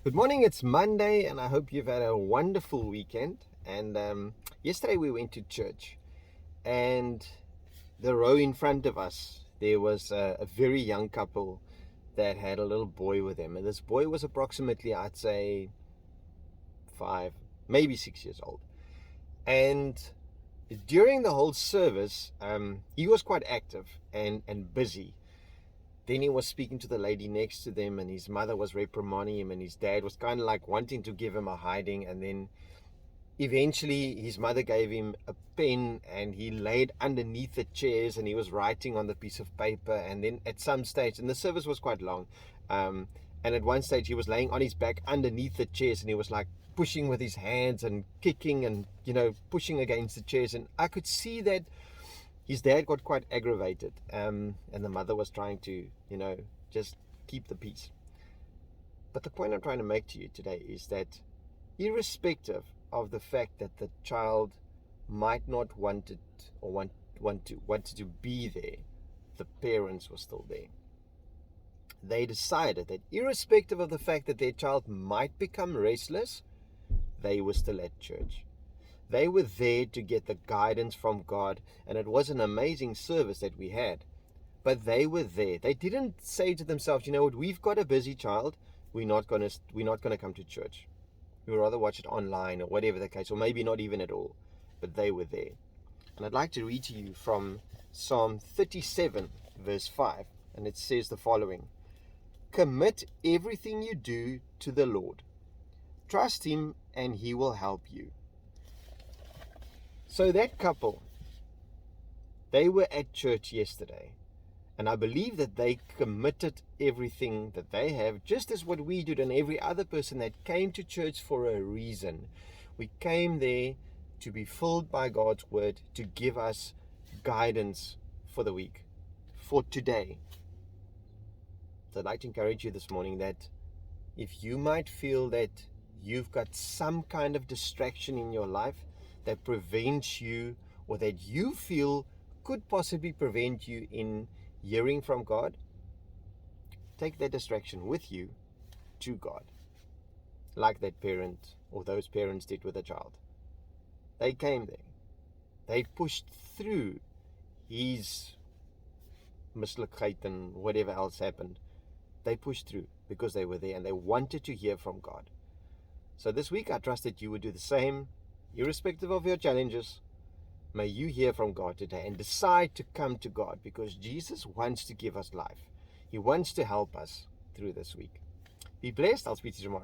Good morning, it's Monday, and I hope you've had a wonderful weekend. And yesterday we went to church, and the row in front of us, there was a very young couple that had a little boy with them. And this boy was approximately, I'd say, 5, maybe 6 years old. And during the whole service, he was quite active and busy. Then he was speaking to the lady next to them, and his mother was reprimanding him, and his dad was kind of like wanting to give him a hiding. And then eventually his mother gave him a pen, and he laid underneath the chairs, and he was writing on the piece of paper. And then at some stage, and the service was quite long, and at one stage he was laying on his back underneath the chairs, and he was like pushing with his hands and kicking and pushing against the chairs. And I could see that his dad got quite aggravated, and the mother was trying to, just keep the peace. But the point I'm trying to make to you today is that irrespective of the fact that the child might not want it or wanted to be there, the parents were still there. They decided that irrespective of the fact that their child might become restless, they were still at church. They were there to get the guidance from God, and it was an amazing service that we had. But they were there. They didn't say to themselves, you know what, we've got a busy child, we're not gonna come to church. We'd rather watch it online or whatever the case, or maybe not even at all. But they were there. And I'd like to read to you from Psalm 37, verse 5, and it says the following: Commit everything you do to the Lord. Trust Him and He will help you. So that couple, they were at church yesterday, and I believe that they committed everything that they have, just as what we did and every other person that came to church for a reason. We came there to be filled by God's word, to give us guidance for the week, for today. So I'd like to encourage you this morning that if you might feel that you've got some kind of distraction in your life that prevents you, or that you feel could possibly prevent you in hearing from God, take that distraction with you to God, like that parent or those parents did with a child. They came there. They pushed through his mislukkheid and whatever else happened. They pushed through because they were there and they wanted to hear from God. So this week I trust that you would do the same. Irrespective of your challenges, may you hear from God today and decide to come to God, because Jesus wants to give us life. He wants to help us through this week. Be blessed. I'll speak to you tomorrow.